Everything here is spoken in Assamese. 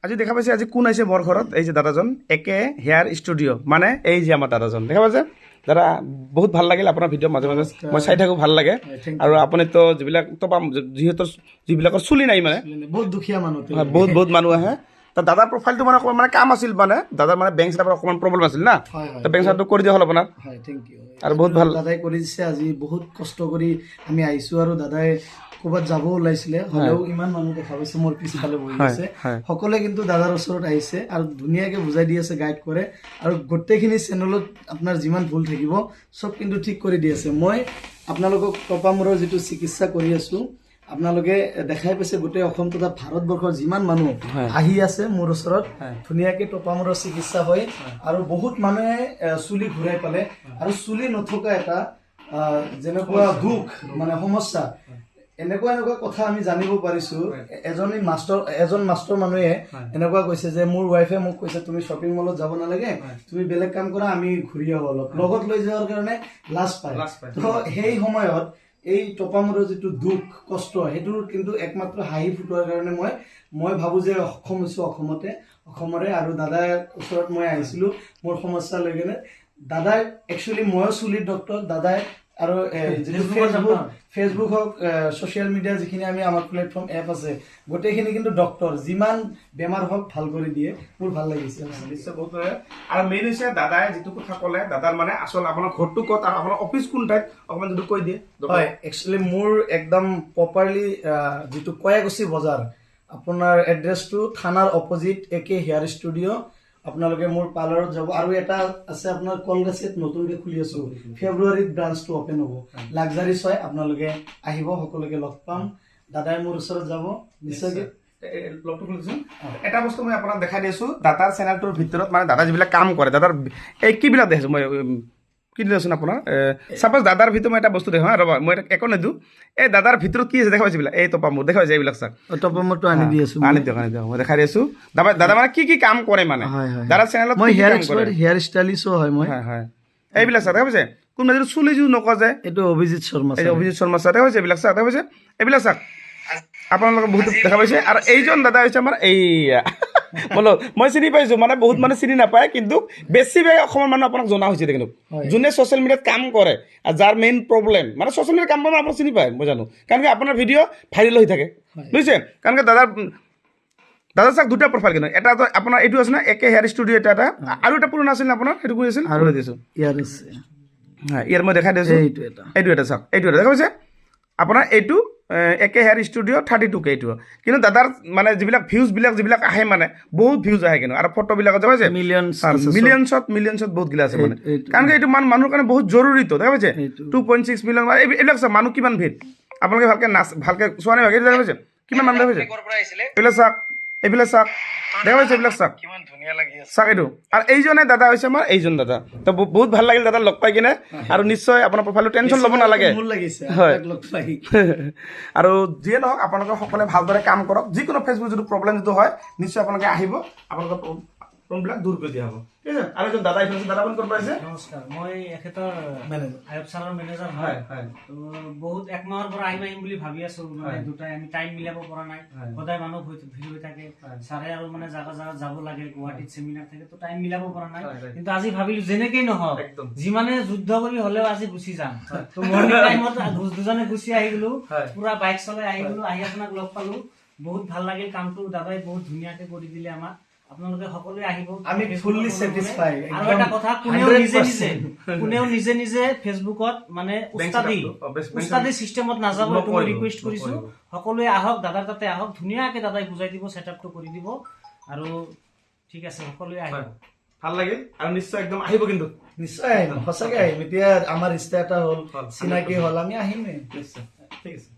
আজি দেখা পাইছে আজি কোন আহিছে মোৰ ঘৰত এই যে দাদাজন একে হেয়াৰ ষ্টুডিঅ' মানে এই যে আমাৰ দাদাজন দেখা পাইছে দাদা বহুত ভাল লাগিল আপোনাৰ ভিডিঅ' মাজে মাজে মই চাই থাকোঁ ভাল লাগে আৰু আপুনিতো যিবিলাক টপা যিহেতু যিবিলাকৰ চুলি নাই মানে বহুত দুখীয়া মানুহ বহুত মানুহ আহে তো দাদাৰ প্ৰফাইলটো মানে অকণমান মানে কাম আছিল মানে দাদাৰ মানে বেংক চেটাপৰ অকণমান প্ৰব্লেম আছিল না তো বেংক চেটাপটো কৰি দিয়া হ'ল আপোনাৰ হয় থেংক ইউ আৰু বহুত ভাল দাদাই কৰি দিছে আজি বহুত কষ্ট কৰি আমি আহিছোঁ আৰু দাদাই ক'ৰবাত যাব ওলাইছিলে হ'লেও ইমান মানুহ দেখা পাইছে মোৰ পিছফালে বহি আছে সকলোৱে কিন্তু দাদাৰ ওচৰত আহিছে আৰু ধুনীয়াকৈ বুজাই দি আছে গাইড কৰে আৰু গোটেইখিনি চেনেলত আপোনাৰ যিমান ভুল থাকিব চব কিন্তু ঠিক কৰি দি আছে মই আপোনালোকক টপামূৰৰ যিটো চিকিৎসা কৰি আছোঁ আপোনালোকে দেখাই পাইছে গোটেই অসম তথা ভাৰতবৰ্ষৰ যিমান মানুহ আহি আছে মোৰ ওচৰত ধুনীয়াকৈ টপামূৰৰ চিকিৎসা হয় আৰু বহুত মানুহে চুলি ঘূৰাই পালে আৰু চুলি নথকা এটা যেনেকুৱা দুখ মানে সমস্যা এনেকুৱা কথা আমি জানিব পাৰিছো এজন মাষ্টৰ মানুহে এনেকুৱা কৈছে যে মোৰ ৱাইফে মোক কৈছে তুমি শ্বপিং মলত যাব নালাগে তুমি বেলেগ কাম কৰা আমি ঘূৰি আহো অলপ লগত লৈ যোৱাৰ কাৰণে লাজ পায় তো সেই সময়ত এই টপামূৰৰ যিটো দুখ কষ্ট সেইটোৰ কিন্তু একমাত্ৰ হাঁহি ফুটোৱাৰ কাৰণে মই ভাবোঁ যে অসম হৈছোঁ অসমৰে আৰু দাদাৰ ওচৰত মই আহিছিলোঁ মোৰ সমস্যা লৈ কিনে দাদাই একচুৱেলি ময়ো চুলিৰ ডক্টৰ দাদাই আৰু যিটো ফেচবুক হওক ছ'চিয়েল মিডিয়া যিখিনি আমি আমাৰ প্লেটফৰ্ম এপ আছে গোটেইখিনি কিন্তু ডক্টৰ যিমান বেমাৰ হওক ভাল কৰি দিয়ে মোৰ ভাল লাগিছে নিশ্চয় বহুত আৰু মেইন হৈছে দাদাই যিটো কথা ক'লে দাদাৰ মানে আচল আপোনাৰ ঘৰটো ক'ত আৰু আপোনাৰ অফিচ কোন ঠাইত অকণমান যদি কৈ দিয়ে হয় একচুৱেলি মোৰ একদম প্ৰপাৰলি যিটো কয়াকুছি বজাৰ আপোনাৰ এড্ৰেছটো থানাৰ অপজিট একে হেয়াৰ ষ্টুডিঅ' আপোনালোকে মোৰ পাৰ্লাৰত যাব আৰু এটা আছে আপোনাৰ কলগাছিত নতুনকৈ খুলি আছোঁ ফেব্ৰুৱাৰীত ব্ৰাঞ্চটো অপেন হ'ব লাক্সাৰিছ হয় আপোনালোকে আহিব সকলোকে লগ পাম দাদাই মোৰ ওচৰত যাব নিশ্চয়কৈ লগটো খুলিছোঁ এটা বস্তু মই আপোনাক দেখাই দিছোঁ দাদাৰ চেনেলটোৰ ভিতৰত মানে দাদা যিবিলাক কাম কৰে দাদাৰ এই কিবিলাক দেখিছোঁ মই কি দিছোন আপোনাৰ চাপ'জ দাদাৰ ভিতৰত মই এটা বস্তু দেখোঁ ৰ'বা মই একো নিদিওঁ এই দাদাৰ ভিতৰত কি আছে দেখা পাইছে এইবিলাক এই টপামূৰ দেখা পাইছে এইবিলাক চাওক টপামূৰটো আনি দি আছোঁ আনি দিয়ক মই দেখাই দি আছোঁ দাদা মানে কি কাম কৰে মানে দাদাৰ চেনেলত মই হেয়াৰ ষ্টাইলিছো হয় মই হয় এইবিলাক চাওক দেখা পাইছে কোনোবা যদি চুলিযোৰ নকওঁ যে এইটো অভিজিত শৰ্মা চাওক দেখা পাইছে এইবিলাক চাওক দেখা পাইছে এইবিলাক চাওক আপোনালোকে বহুত দেখা পাইছে আৰু এইজন দাদা হৈছে আমাৰ এইয়া বোলো মই চিনি পাইছোঁ মানে বহুত মানুহ চিনি নাপায় কিন্তু বেছিভাগ অসমৰ মানুহ আপোনাক জনা হৈছে কিন্তু যোনে ছ'চিয়েল মিডিয়াত কাম কৰে আৰু যাৰ মেইন প্ৰব্লেম মানে ছ'চিয়েল মিডিয়াত কাম কৰে আপোনাক চিনি পায় মই জানো কাৰণ কি আপোনাৰ ভিডিঅ' ভাইৰেল হৈ থাকে বুজিছে কাৰণ কি দাদা চাওক দুটা প্ৰফাইল কিন্তু এটা আপোনাৰ এইটো আছে না একে হেয়াৰ ষ্টুডিঅ' এটা আৰু এটা পুৰণা আছিল আপোনাৰ সেইটো কৰি আছিল আৰু দিছোঁ ইয়াৰ আছে ইয়াৰ মই দেখাই দিছোঁ এইটো এটা চাওক এইটো এটা দেখা পাইছে আপোনাৰ এইটো একে হেয়াৰ ষ্টুডিঅ' 32K এইটো কিন্তু দাদাৰ মানে যিবিলাক আহে মানে বহুত ভিউজ আহে কিন্তু আৰু ফটোবিলাকত দেখা পাইছে মিলিয়নছত বহুত গিলা আছে মানে কাৰণ কি এইটো মানুহৰ কাৰণে বহুত জৰুৰীতো দেখা পাইছে 2.6 মিলিয়ন এইবিলাক চাওক মানুহ কিমান ভিৰ আপোনালোকে ভালকৈ চোৱা নাই দেখা পাইছে কিমান মানুহ দেখা পাইছে এইবিলাক চাওক দেখা পাইছে এইবিলাক চাওক চাওক এইটো আৰু এইজনে দাদা হৈছে আমাৰ এইজন দাদা তো বহুত ভাল লাগিল দাদা লগ পাই কিনে আৰু নিশ্চয় আপোনাৰ প্ৰফাইলটো টেনশ্যন ল'ব নালাগে হয় আৰু যিয়ে নহওক আপোনালোকে সকলোৱে ভালদৰে কাম কৰক যিকোনো ফেচবুক যিটো প্ৰব্লেম যিটো হয় নিশ্চয় আপোনালোকে আহিব আপোনালোকৰ প্ৰব্লেমবিলাক দূৰ কৰি দিয়া হ'ব ঠিক আছে আৰু এজন দাদা আহিছে দাদা ক'ত পাইছে নমস্কাৰ মই এখেতৰ আয়ুব ছাৰৰ মেনেজাৰ হয় তো বহুত একমাহৰ পৰা আহিম বুলি ভাবি আছো মানে দুটাই আমি টাইম মিলাব পৰা নাই সদায় মানুহ ভিৰ হৈ থাকে ছাৰে আৰু মানে জাগা যাব লাগে গুৱাহাটীত চেমিনাৰ থাকে তো টাইম মিলাব পৰা নাই কিন্তু আজি ভাবিলো যেনেকেই নহওক যিমানে যুদ্ধ কৰি হ'লেও আজি গুচি যাম তো মৰ্নিং টাইমত দুজনে গুচি আহি গলো পুৰা বাইক চলাই আহি গলো আহি আপোনাক লগ পালো বহুত ভাল লাগিল কামটো দাদাই বহুত ধুনীয়াকৈ কৰি দিলে আমাক আপোনালোকে সকলোৱে আহিব আমি ফুললি স্যাটিসফাই আৰু এটা কথা কোনেও নিজে ফেচবুকত মানে উস্তাদি সিস্টেমত নাযাব এইটো মই ৰিকুৱেষ্ট কৰিছো সকলোৱে আহক দাদাৰ তাতে আহক ধুনীয়াকৈ দাদাই বুজাই দিব সেটআপটো কৰি দিব আৰু ঠিক আছে সকলোৱে আহিব ভাল লাগিল আৰু নিশ্চয় একদম আহিব কিন্তু নিশ্চয় আহিম সঁচাকৈ আহিম এতিয়া আমাৰ ৰিষ্টা এটা হ'ল চিনাকি হ'ল আমি আহিমেই ঠিক আছে